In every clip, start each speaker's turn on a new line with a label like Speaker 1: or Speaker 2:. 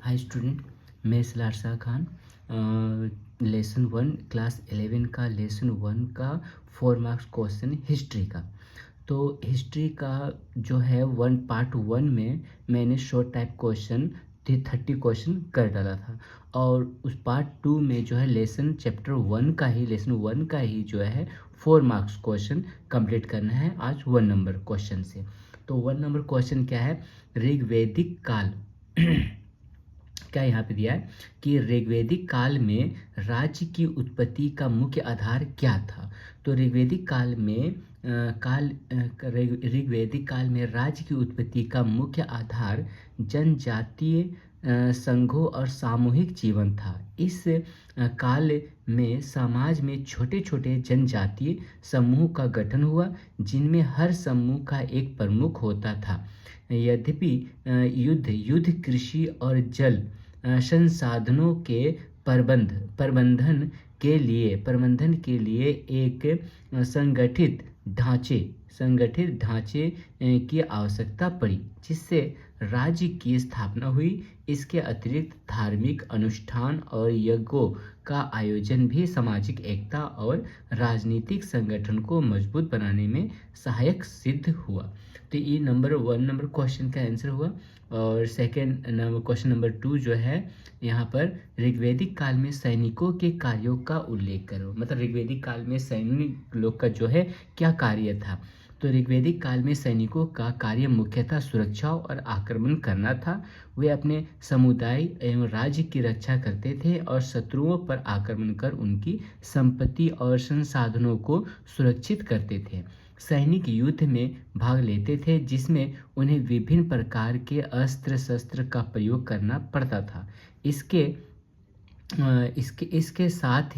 Speaker 1: Hi student, मैं Salaar Shah Khan. Lesson 1 class 11 का lesson 1 का 4 मार्क्स क्वेश्चन हिस्ट्री का। तो हिस्ट्री का जो है पार्ट 1 में मैंने शॉर्ट टाइप क्वेश्चन 30 क्वेश्चन कर डाला था, और उस पार्ट 2 में जो है लेसन 1 का ही जो है 4 मार्क्स क्वेश्चन कंप्लीट करना है आज 1 नंबर क्वेश्चन से। तो 1 नंबर क्वेश्चन क्या है? ऋग्वैदिक काल क्या यहाँ पे दिया है कि ऋग्वैदिक काल में राज्य की उत्पत्ति का मुख्य आधार क्या था? तो ऋग्वैदिक काल में ऋग्वैदिक काल में राज्य की उत्पत्ति का मुख्य आधार जनजातीय संघों और सामूहिक जीवन था। इस काल में समाज में छोटे छोटे जनजातीय समूह का गठन हुआ, जिनमें हर समूह का एक प्रमुख होता था। यद्यपि युद्ध, कृषि और जल संसाधनों के प्रबंधन के लिए एक संगठित ढांचे की आवश्यकता पड़ी, जिससे राज्य की स्थापना हुई। इसके अतिरिक्त धार्मिक अनुष्ठान और यज्ञों का आयोजन भी सामाजिक एकता और राजनीतिक संगठन को मजबूत बनाने में सहायक सिद्ध हुआ। तो ये 1 नंबर क्वेश्चन का आंसर हुआ। और सेकेंड क्वेश्चन नंबर 2 जो है यहाँ पर, ऋग्वैदिक काल में सैनिकों के कार्यों का उल्लेख करो। मतलब ऋग्वैदिक काल में सैनिक लोग का जो है क्या कार्य था? तो ऋग्वैदिक काल में सैनिकों का कार्य मुख्यतः सुरक्षा और आक्रमण करना था। वे अपने समुदाय एवं राज्य की रक्षा करते थे और शत्रुओं पर आक्रमण कर उनकी संपत्ति और संसाधनों को सुरक्षित करते थे। सैनिक युद्ध में भाग लेते थे, जिसमें उन्हें विभिन्न प्रकार के अस्त्र शस्त्र का प्रयोग करना पड़ता था। इसके साथ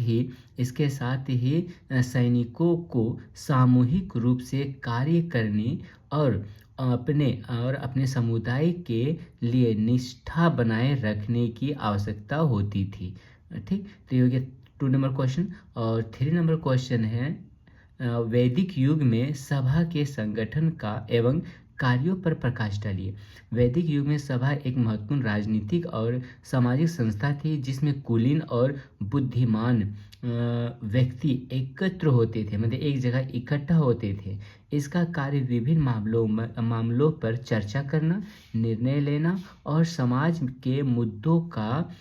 Speaker 1: ही सैनिकों को सामूहिक रूप से कार्य करने और अपने समुदाय के लिए निष्ठा बनाए रखने की आवश्यकता होती थी। ठीक, तो ये हो गया 2 नंबर क्वेश्चन। और 3 नंबर क्वेश्चन है, वैदिक युग में सभा के संगठन का एवं कार्यों पर प्रकाश डालिए। वैदिक युग में सभा एक महत्वपूर्ण राजनीतिक और सामाजिक संस्था थी, जिसमें कुलीन और बुद्धिमान व्यक्ति एकत्र होते थे, मतलब एक जगह इकट्ठा होते थे। इसका कार्य विभिन्न मामलों पर चर्चा करना, निर्णय लेना और समाज के मुद्दों का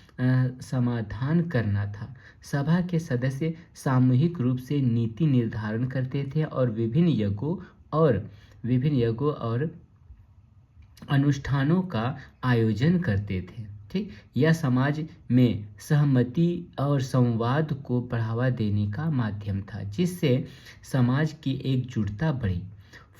Speaker 1: समाधान करना था। सभा के सदस्य सामूहिक रूप से नीति निर्धारण करते थे और विभिन्न यज्ञों और अनुष्ठानों का आयोजन करते थे। ठीक, यह समाज में सहमति और संवाद को बढ़ावा देने का माध्यम था, जिससे समाज की एकजुटता बढ़ी।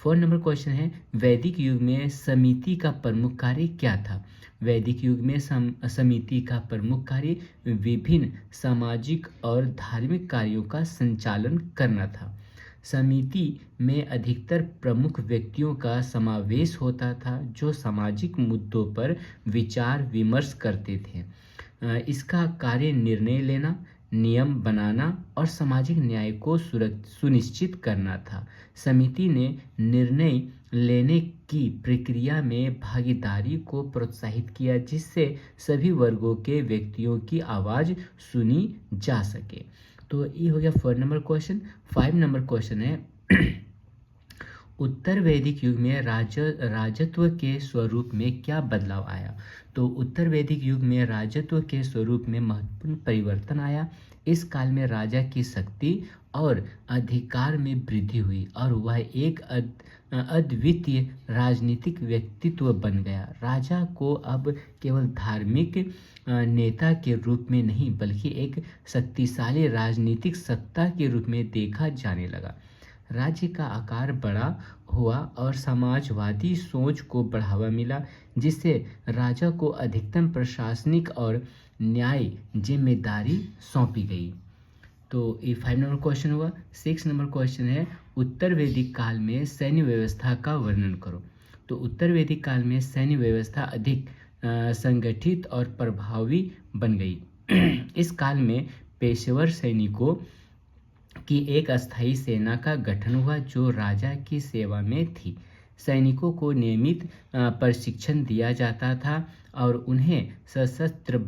Speaker 1: 4 नंबर क्वेश्चन है, वैदिक युग में समिति का प्रमुख कार्य क्या था? वैदिक युग में समिति का प्रमुख कार्य विभिन्न सामाजिक और धार्मिक कार्यों का संचालन करना था। समिति में अधिकतर प्रमुख व्यक्तियों का समावेश होता था, जो सामाजिक मुद्दों पर विचार विमर्श करते थे। इसका कार्य निर्णय लेना, नियम बनाना और सामाजिक न्याय को सुनिश्चित करना था। समिति ने निर्णय लेने की प्रक्रिया में भागीदारी को प्रोत्साहित किया, जिससे सभी वर्गों के व्यक्तियों की आवाज़ सुनी जा सके। तो ये हो गया 4 नंबर क्वेश्चन। 5 नंबर क्वेश्चन है, उत्तर वैदिक युग में राजत्व के स्वरूप में क्या बदलाव आया? तो उत्तर वैदिक युग में राजत्व के स्वरूप में महत्वपूर्ण परिवर्तन आया। इस काल में राजा की शक्ति और अधिकार में वृद्धि हुई और वह एक अद्वितीय राजनीतिक व्यक्तित्व बन गया। राजा को अब केवल धार्मिक नेता के रूप में नहीं, बल्कि एक शक्तिशाली राजनीतिक सत्ता के रूप में देखा जाने लगा। राज्य का आकार बड़ा हुआ और समाजवादी सोच को बढ़ावा मिला, जिससे राजा को अधिकतम प्रशासनिक और न्याय जिम्मेदारी सौंपी गई। तो ये 5 नंबर क्वेश्चन हुआ। 6 नंबर क्वेश्चन है, उत्तर वैदिक काल में सैन्य व्यवस्था का वर्णन करो। तो उत्तर वैदिक काल में सैन्य व्यवस्था अधिक संगठित और प्रभावी बन गई। इस काल में पेशेवर सैनिकों की एक अस्थायी सेना का गठन हुआ, जो राजा की सेवा में थी। सैनिकों को नियमित प्रशिक्षण दिया जाता था और उन्हें सशस्त्र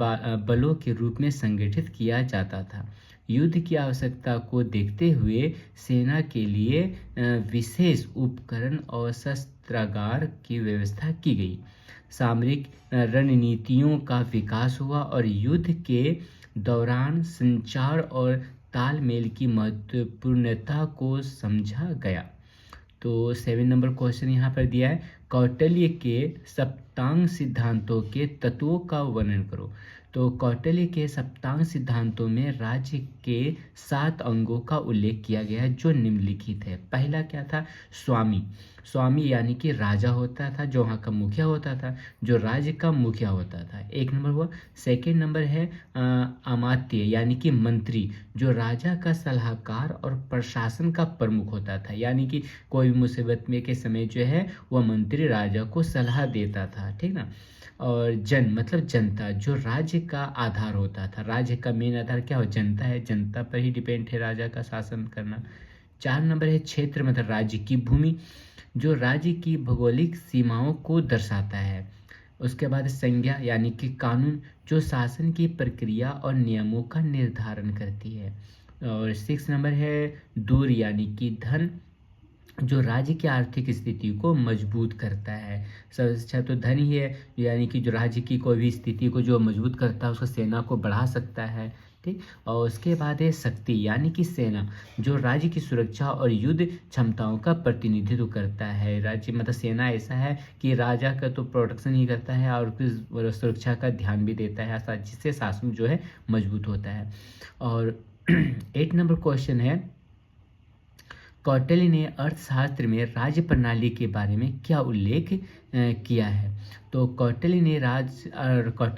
Speaker 1: बलों के रूप में संगठित किया जाता था। युद्ध की आवश्यकता को देखते हुए सेना के लिए विशेष उपकरण और शस्त्रागार की व्यवस्था की गई। सामरिक रणनीतियों का विकास हुआ और युद्ध के दौरान संचार और तालमेल की महत्वपूर्णता को समझा गया। तो 7 नंबर क्वेश्चन यहाँ पर दिया है, कौटिल्य के सप्तांग सिद्धांतों के तत्वों का वर्णन करो। तो कौटिल्य के सप्तांग सिद्धांतों में राज्य के 7 अंगों का उल्लेख किया गया है जो निम्नलिखित है। पहला क्या था? स्वामी। स्वामी यानी कि राजा होता था, जो वहाँ का मुखिया होता था, जो राज्य का मुखिया होता था, 1 नंबर हुआ। सेकेंड नंबर है अमात्य यानी कि मंत्री, जो राजा का सलाहकार और प्रशासन का प्रमुख होता था, यानी कि कोई भी मुसीबत में के समय जो है वह मंत्री राजा को सलाह देता था, ठीक ना। और जन मतलब जनता, जो राज्य का आधार होता था। राज्य का मेन आधार क्या हो? जनता है, जनता पर ही डिपेंड है राजा का शासन करना। 4 नंबर है क्षेत्र मतलब राज्य की भूमि, जो राज्य की भौगोलिक सीमाओं को दर्शाता है। उसके बाद संज्ञा यानी कि कानून, जो शासन की प्रक्रिया और नियमों का निर्धारण करती है। और 6 नंबर है दूर यानी कि धन, जो राज्य की आर्थिक स्थिति को मजबूत करता है। सबसे अच्छा तो धन ही है, यानी कि जो राज्य की कोई भी स्थिति को जो मजबूत करता है, उसको सेना को बढ़ा सकता है, ठीक। और उसके बाद है शक्ति यानी कि सेना, जो राज्य की सुरक्षा और युद्ध क्षमताओं का प्रतिनिधित्व करता है। राज्य मतलब सेना ऐसा है कि राजा का तो प्रोटेक्शन ही करता है और उसकी सुरक्षा का ध्यान भी देता है, जिससे शासन जो है मजबूत होता है। और 8 नंबर क्वेश्चन है, कौटिल्य ने अर्थशास्त्र में राज्य प्रणाली के बारे में क्या उल्लेख किया है? तो कौटिल्य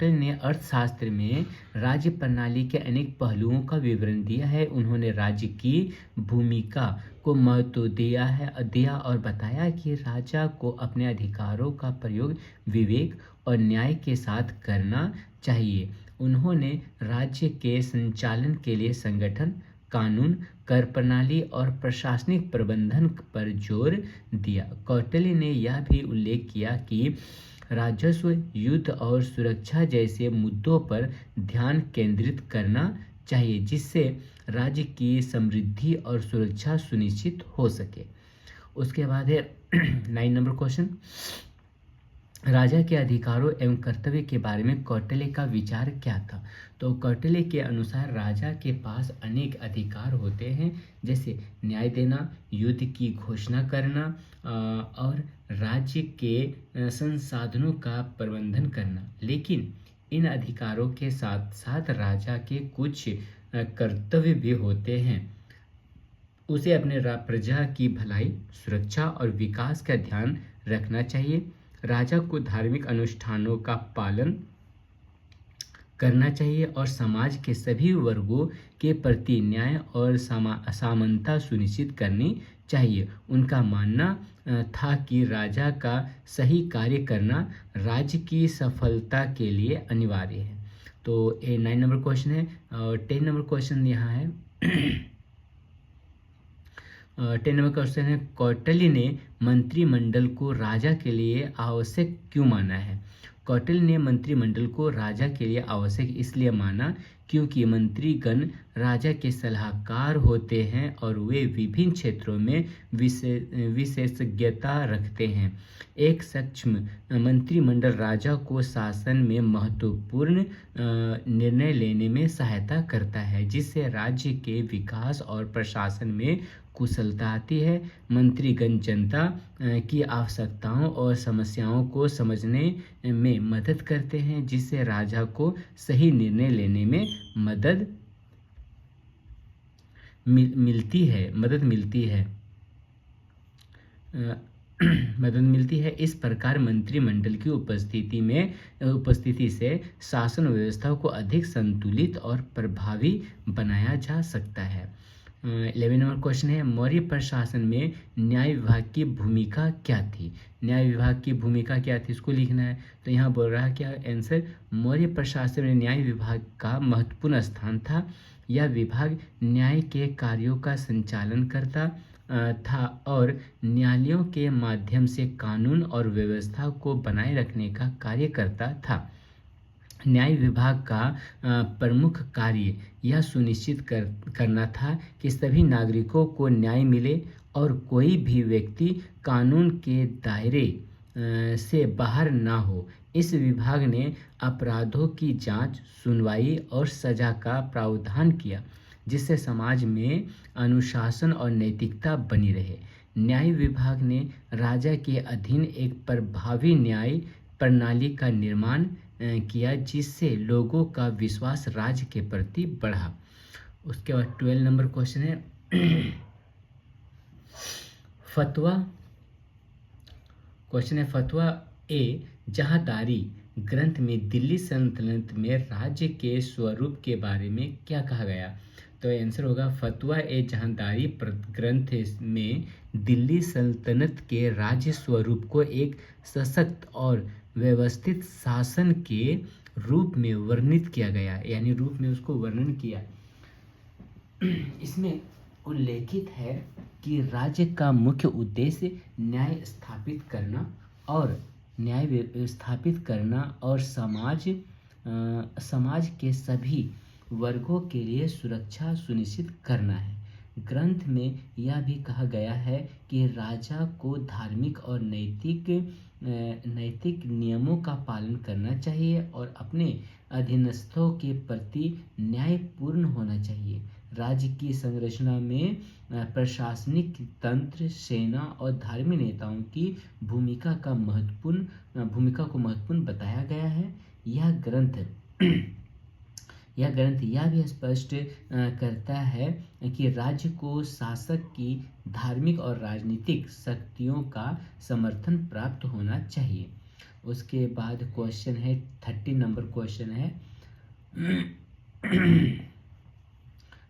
Speaker 1: ने अर्थशास्त्र में राज्य प्रणाली के अनेक पहलुओं का विवरण दिया है। उन्होंने राज्य की भूमिका को महत्व दिया और बताया कि राजा को अपने अधिकारों का प्रयोग विवेक और न्याय के साथ करना चाहिए। उन्होंने राज्य के संचालन के लिए संगठन, कानून, कर प्रणाली और प्रशासनिक प्रबंधन पर जोर दिया। कौटिल्य ने यह भी उल्लेख किया कि राजस्व, युद्ध और सुरक्षा जैसे मुद्दों पर ध्यान केंद्रित करना चाहिए, जिससे राज्य की समृद्धि और सुरक्षा सुनिश्चित हो सके। उसके बाद है 9 नंबर क्वेश्चन, राजा के अधिकारों एवं कर्तव्य के बारे में कौटिल्य का विचार क्या था? तो कौटिल्य के अनुसार राजा के पास अनेक अधिकार होते हैं, जैसे न्याय देना, युद्ध की घोषणा करना और राज्य के संसाधनों का प्रबंधन करना। लेकिन इन अधिकारों के साथ साथ राजा के कुछ कर्तव्य भी होते हैं। उसे अपने प्रजा की भलाई, सुरक्षा और विकास का ध्यान रखना चाहिए। राजा को धार्मिक अनुष्ठानों का पालन करना चाहिए और समाज के सभी वर्गों के प्रति न्याय और समानता सुनिश्चित करनी चाहिए। उनका मानना था कि राजा का सही कार्य करना राज्य की सफलता के लिए अनिवार्य है। तो ये 9 नंबर क्वेश्चन है। और 10 नंबर क्वेश्चन यहाँ है 10 नंबर क्वेश्चन है, कौटिल्य ने मंत्रिमंडल को राजा के लिए आवश्यक क्यों माना है? कौटिल्य ने मंत्रिमंडल को राजा के लिए आवश्यक इसलिए माना क्योंकि मंत्रीगण राजा के सलाहकार होते हैं और वे विभिन्न क्षेत्रों में विशेषज्ञता रखते हैं। एक सक्षम मंत्रिमंडल राजा को शासन में महत्वपूर्ण निर्णय लेने में सहायता करता है, जिससे राज्य के विकास और प्रशासन में कुशलता आती है। मंत्रीगण जनता की आवश्यकताओं और समस्याओं को समझने में मदद करते हैं, जिससे राजा को सही निर्णय लेने में मदद मिलती है। इस प्रकार मंत्रिमंडल की उपस्थिति से शासन व्यवस्था को अधिक संतुलित और प्रभावी बनाया जा सकता है। 11 नंबर क्वेश्चन है, मौर्य प्रशासन में न्याय विभाग की भूमिका क्या थी? न्याय विभाग की भूमिका क्या थी, इसको लिखना है। तो यहाँ बोल रहा है क्या आंसर, मौर्य प्रशासन में न्याय विभाग का महत्वपूर्ण स्थान था। यह विभाग न्याय के कार्यों का संचालन करता था और न्यायालयों के माध्यम से कानून और व्यवस्था को बनाए रखने का कार्य करता था। न्याय विभाग का प्रमुख कार्य यह सुनिश्चित करना था कि सभी नागरिकों को न्याय मिले और कोई भी व्यक्ति कानून के दायरे से बाहर ना हो। इस विभाग ने अपराधों की जांच, सुनवाई और सजा का प्रावधान किया, जिससे समाज में अनुशासन और नैतिकता बनी रहे। न्याय विभाग ने राजा के अधीन एक प्रभावी न्याय प्रणाली का निर्माण किया, जिससे लोगों का विश्वास राज्य के प्रति बढ़ा। उसके बाद 12 नंबर क्वेश्चन है फतवा। क्वेश्चन है फतवा ए जहांदारी ग्रंथ में दिल्ली सल्तनत में राज्य के स्वरूप के बारे में क्या कहा गया? तो आंसर होगा फतवा ए जहांदारी ग्रंथ में दिल्ली सल्तनत के राज्य स्वरूप को एक सशक्त और व्यवस्थित शासन के रूप में वर्णित किया गया, यानी रूप में उसको वर्णन किया। इसमें उल्लेखित है कि राज्य का मुख्य उद्देश्य न्याय स्थापित करना और समाज के सभी वर्गों के लिए सुरक्षा सुनिश्चित करना है। ग्रंथ में यह भी कहा गया है कि राजा को धार्मिक और नैतिक नियमों का पालन करना चाहिए और अपने अधीनस्थों के प्रति न्यायपूर्ण होना चाहिए। राज्य की संरचना में प्रशासनिक तंत्र, सेना और धार्मिक नेताओं की भूमिका को महत्वपूर्ण बताया गया है। यह ग्रंथ यह भी स्पष्ट करता है कि राज्य को शासक की धार्मिक और राजनीतिक शक्तियों का समर्थन प्राप्त होना चाहिए। उसके बाद क्वेश्चन है 30 नंबर क्वेश्चन है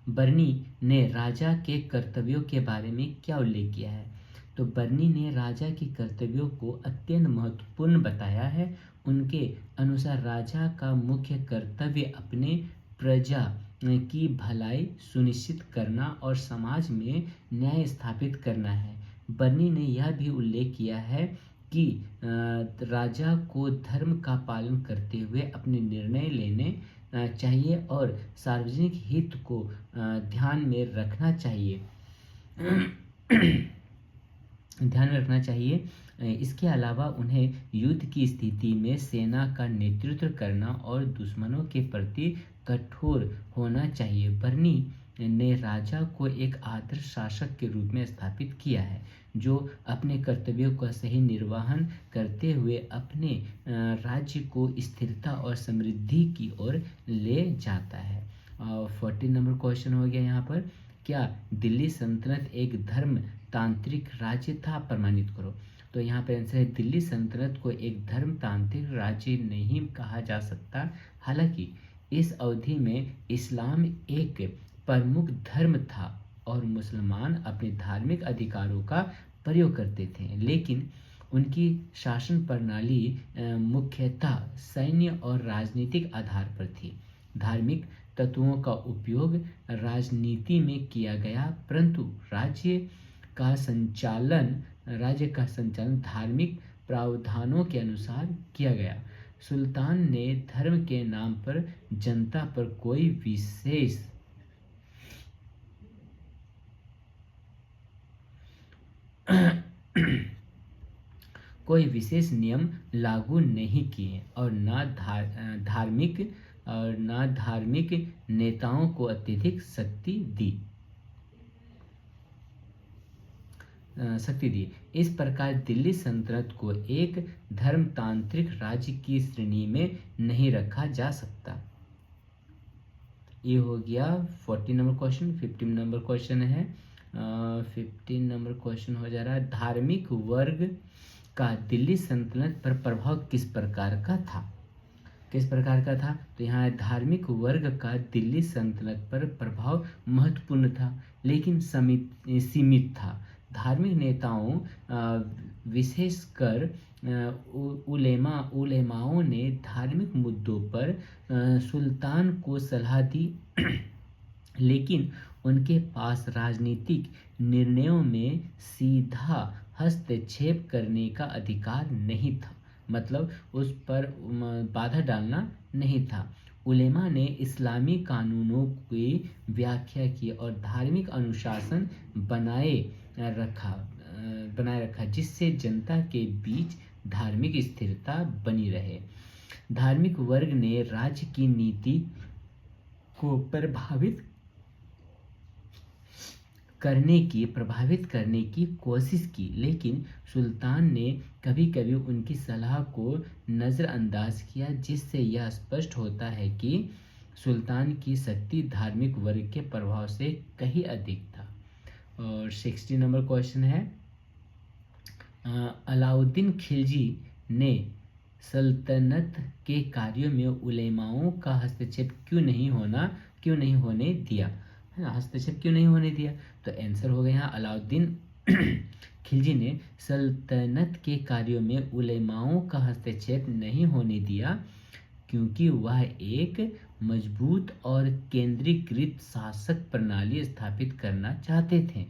Speaker 1: बर्नी ने राजा के कर्तव्यों के बारे में क्या उल्लेख किया है? तो बर्नी ने राजा के कर्तव्यों को अत्यंत महत्वपूर्ण बताया है। उनके अनुसार राजा का मुख्य कर्तव्य अपने प्रजा की भलाई सुनिश्चित करना और समाज में न्याय स्थापित करना है। बर्नी ने यह भी उल्लेख किया है कि राजा को धर्म का पालन करते हुए अपने निर्णय लेने चाहिए और सार्वजनिक हित को ध्यान में रखना चाहिए। इसके अलावा उन्हें युद्ध की स्थिति में सेना का नेतृत्व करना और दुश्मनों के प्रति कठोर होना चाहिए। बर्नी ने राजा को एक आदर्श शासक के रूप में स्थापित किया है, जो अपने कर्तव्यों का सही निर्वहन करते हुए अपने राज्य को स्थिरता और समृद्धि की ओर ले जाता है। 14 नंबर क्वेश्चन हो गया यहाँ पर, क्या दिल्ली सल्तनत एक धर्म तांत्रिक राज्य था? प्रमाणित करो। तो यहाँ पर आंसर है दिल्ली सल्तनत को एक धर्म तांत्रिक राज्य नहीं कहा जा सकता। हालांकि इस अवधि में इस्लाम एक प्रमुख धर्म था और मुसलमान अपने धार्मिक अधिकारों का प्रयोग करते थे, लेकिन उनकी शासन प्रणाली मुख्यतः सैन्य और राजनीतिक आधार पर थी। धार्मिक तत्वों का उपयोग राजनीति में किया गया, परंतु राज्य का संचालन धार्मिक प्रावधानों के अनुसार किया गया। सुल्तान ने धर्म के नाम पर जनता पर कोई विशेष नियम लागू नहीं किए और न धार्मिक नेताओं को अत्यधिक शक्ति दी। इस प्रकार दिल्ली सल्तनत को एक धर्मतांत्रिक राज्य की श्रेणी में नहीं रखा जा सकता। ये हो गया 14 नंबर क्वेश्चन। 15 नंबर क्वेश्चन है 15 नंबर क्वेश्चन हो जा रहा है, धार्मिक वर्ग का दिल्ली सल्तनत पर प्रभाव किस प्रकार का था? तो यहाँ धार्मिक वर्ग का दिल्ली सल्तनत पर प्रभाव महत्वपूर्ण था, लेकिन सीमित था। धार्मिक नेताओं विशेषकर उलेमाओं ने धार्मिक मुद्दों पर सुल्तान को सलाह दी लेकिन उनके पास राजनीतिक निर्णयों में सीधा हस्तक्षेप करने का अधिकार नहीं था, मतलब उस पर बाधा डालना नहीं था। उलेमा ने इस्लामी कानूनों की व्याख्या की और धार्मिक अनुशासन बनाए रखा, जिससे जनता के बीच धार्मिक स्थिरता बनी रहे। धार्मिक वर्ग ने राज्य की नीति को प्रभावित करने की कोशिश की, लेकिन सुल्तान ने कभी-कभी उनकी सलाह को नज़रअंदाज किया, जिससे यह स्पष्ट होता है कि सुल्तान की शक्ति धार्मिक वर्ग के प्रभाव से कहीं अधिक था। और 60 नंबर क्वेश्चन है, अलाउद्दीन खिलजी ने सल्तनत के कार्यों में उलेमाओं का हस्तक्षेप क्यों नहीं होने दिया, है ना, हस्तक्षेप क्यों नहीं होने दिया? तो आंसर हो गया यहाँ अलाउद्दीन खिलजी ने सल्तनत के कार्यों में उलेमाओं का हस्तक्षेप नहीं होने दिया, क्योंकि वह एक मजबूत और केंद्रीकृत शासक प्रणाली स्थापित करना चाहते थे।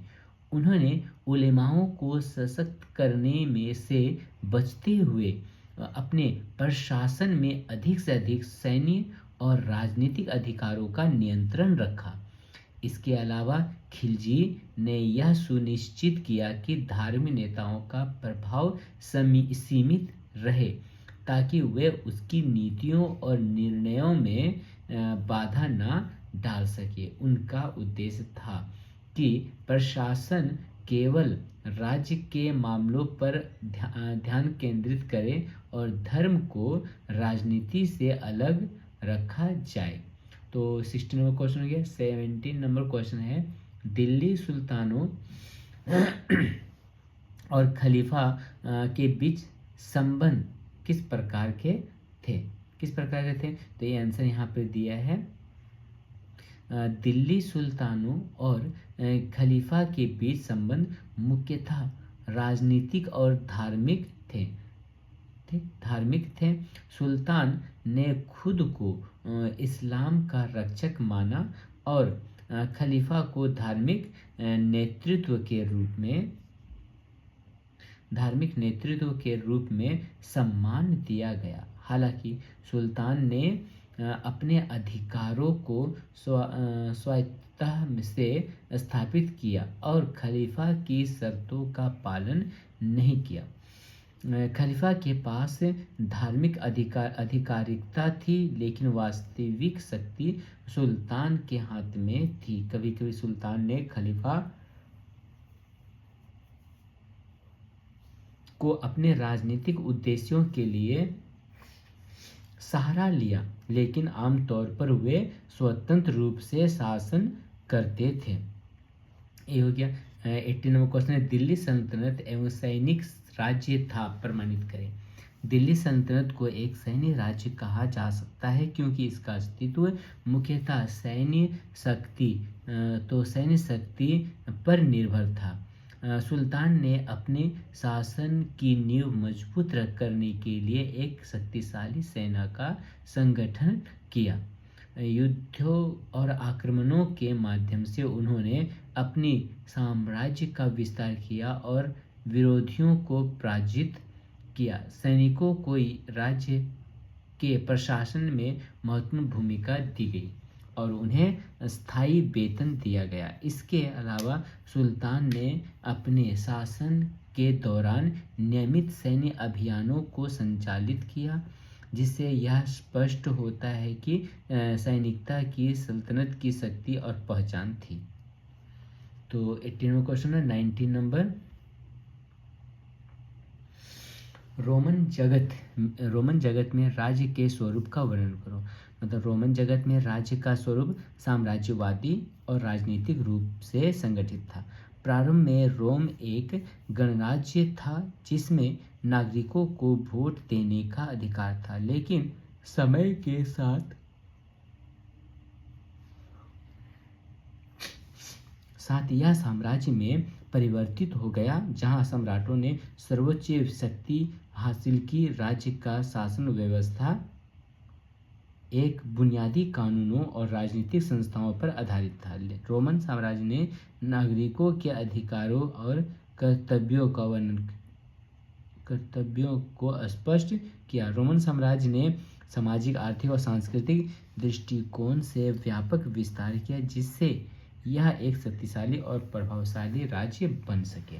Speaker 1: उन्होंने उलेमाओं को सशक्त करने में से बचते हुए अपने प्रशासन में अधिक से अधिक सैन्य और राजनीतिक अधिकारों का नियंत्रण रखा। इसके अलावा खिलजी ने यह सुनिश्चित किया कि धार्मिक नेताओं का प्रभाव सीमित रहे, ताकि वे उसकी नीतियों और निर्णयों में बाधा न डाल सके। उनका उद्देश्य था कि प्रशासन केवल राज्य के मामलों पर ध्यान केंद्रित करे और धर्म को राजनीति से अलग रखा जाए। तो 60 नंबर क्वेश्चन हो गया। 17 नंबर क्वेश्चन है, दिल्ली सुल्तानों और खलीफा के बीच संबंध किस प्रकार के थे? तो ये आंसर यहाँ पर दिया है, दिल्ली सुल्तानों और खलीफा के बीच संबंध मुख्यतः राजनीतिक और धार्मिक थे। सुल्तान ने खुद को इस्लाम का रक्षक माना और खलीफा को धार्मिक नेतृत्व के रूप में सम्मान दिया गया। हालांकि सुल्तान ने अपने अधिकारों को स्वायत्तता से स्थापित किया और खलीफा की शर्तों का पालन नहीं किया। खलीफा के पास धार्मिक आधिकारिकता थी, लेकिन वास्तविक शक्ति सुल्तान के हाथ में थी। कभी-कभी सुल्तान ने खलीफा को अपने राजनीतिक उद्देश्यों के लिए सहारा लिया, लेकिन आमतौर पर वे स्वतंत्र रूप से शासन करते थे। ये हो गया। 18 नंबर क्वेश्चन है, दिल्ली सल्तनत एवं सैनिक राज्य था, प्रमाणित करें। दिल्ली सल्तनत को एक सैन्य राज्य कहा जा सकता है, क्योंकि इसका अस्तित्व मुख्यतः सैन्य शक्ति पर निर्भर था। सुल्तान ने अपने शासन की नींव मजबूत करने के लिए एक शक्तिशाली सेना का संगठन किया। युद्धों और आक्रमणों के माध्यम से उन्होंने अपनी साम्राज्य का विस्तार किया और विरोधियों को पराजित किया। सैनिकों को राज्य के प्रशासन में महत्वपूर्ण भूमिका दी गई और उन्हें स्थायी वेतन दिया गया। इसके अलावा सुल्तान ने अपने शासन के दौरान नियमित सैन्य अभियानों को संचालित किया, जिससे यह स्पष्ट होता है कि सैनिकता की सल्तनत की शक्ति और पहचान थी। तो 18वां क्वेश्चन है। 19 नंबर, रोमन जगत में राज्य के स्वरूप का वर्णन करो। मतलब रोमन जगत में राज्य का स्वरूप साम्राज्यवादी और राजनीतिक रूप से संगठित था। प्रारंभ में रोम एक गणराज्य था, जिसमें नागरिकों को वोट देने का अधिकार था, लेकिन समय के साथ यह साम्राज्य में परिवर्तित हो गया, जहां सम्राटों ने सर्वोच्च शक्ति हासिल की। राज्य का शासन व्यवस्था एक बुनियादी कानूनों और राजनीतिक संस्थाओं पर आधारित था। रोमन साम्राज्य ने नागरिकों के अधिकारों और कर्तव्यों को स्पष्ट किया। रोमन साम्राज्य ने सामाजिक, आर्थिक और सांस्कृतिक दृष्टिकोण से व्यापक विस्तार किया, जिससे यह एक शक्तिशाली और प्रभावशाली राज्य बन सके।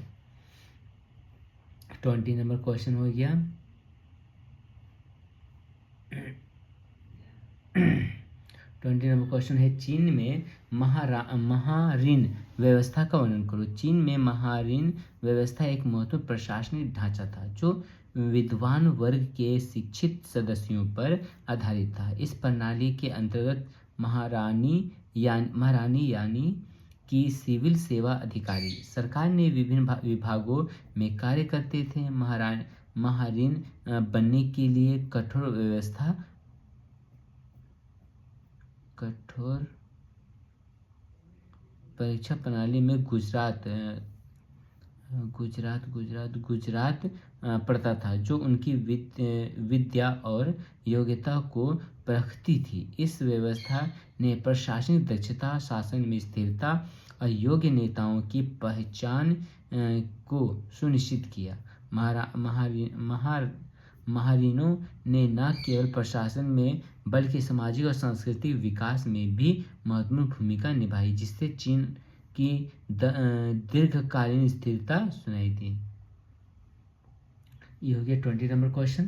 Speaker 1: 20 नंबर क्वेश्चन हो गया। 20 नंबर क्वेश्चन है, चीन में महाऋण व्यवस्था का वर्णन करो। चीन में महाऋण व्यवस्था एक महत्वपूर्ण प्रशासनिक ढांचा था जो विद्वान वर्ग के शिक्षित सदस्यों पर आधारित था। इस प्रणाली के अंतर्गत महारानी यानी कि सिविल सेवा अधिकारी सरकार ने विभिन्न विभागों में कार्य करते थे। महाऋण बनने के लिए कठोर परीक्षा प्रणाली में गुजरात पड़ता था, जो उनकी विद्या और योग्यता को परखती थी। इस व्यवस्था ने प्रशासनिक दक्षता, शासन में स्थिरता और योग्य नेताओं की पहचान को सुनिश्चित किया। महाऋणों ने न केवल प्रशासन में बल्कि सामाजिक और सांस्कृतिक विकास में भी महत्वपूर्ण भूमिका निभाई, जिससे चीन की दीर्घकालीन स्थिरता सुनाई दी। ये हो गया 20 नंबर क्वेश्चन।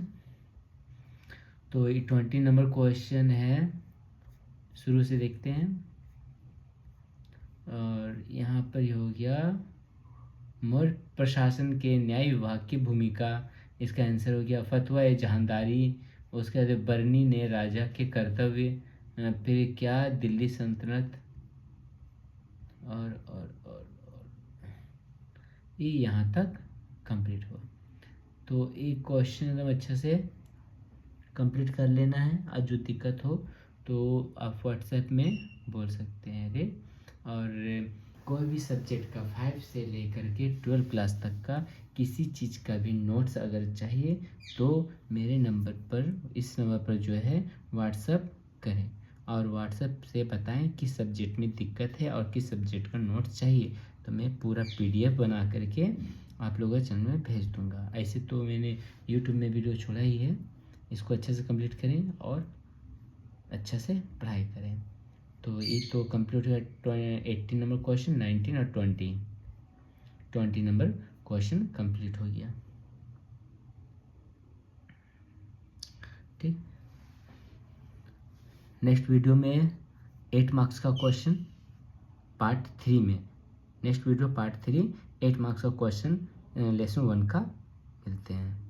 Speaker 1: तो ये 20 नंबर क्वेश्चन है, शुरू से देखते हैं। और यहाँ पर ये हो गया मौर्य प्रशासन के न्याय विभाग की भूमिका। इसका आंसर हो गया फतवा ए जहांदारी। उसके बाद बरनी ने राजा के कर्तव्य, फिर क्या दिल्ली सल्तनत और ये यहाँ तक कंप्लीट हुआ। तो एक क्वेश्चन एकदम अच्छे से कंप्लीट कर लेना है। आज जो दिक्कत हो तो आप व्हाट्सएप में बोल सकते हैं रे। और कोई भी सब्जेक्ट का 5 से लेकर के 12 क्लास तक का किसी चीज़ का भी नोट्स अगर चाहिए तो मेरे नंबर पर, इस नंबर पर जो है व्हाट्सएप करें और व्हाट्सएप से बताएं किस सब्जेक्ट में दिक्कत है और किस सब्जेक्ट का नोट्स चाहिए, तो मैं पूरा PDF बना करके आप लोगों के चैनल में भेज दूंगा। ऐसे तो मैंने YouTube में वीडियो छोड़ा ही है। इसको अच्छे से कंप्लीट करें और अच्छा से पढ़ाई करें। तो ये तो कंप्लीट हुआ 18 नंबर क्वेश्चन, 19 और 20 नंबर क्वेश्चन कंप्लीट हो गया। ठीक, नेक्स्ट वीडियो में 8 मार्क्स का क्वेश्चन पार्ट 3 में, नेक्स्ट वीडियो पार्ट 3 8 मार्क्स का क्वेश्चन लेसन 1 का मिलते हैं।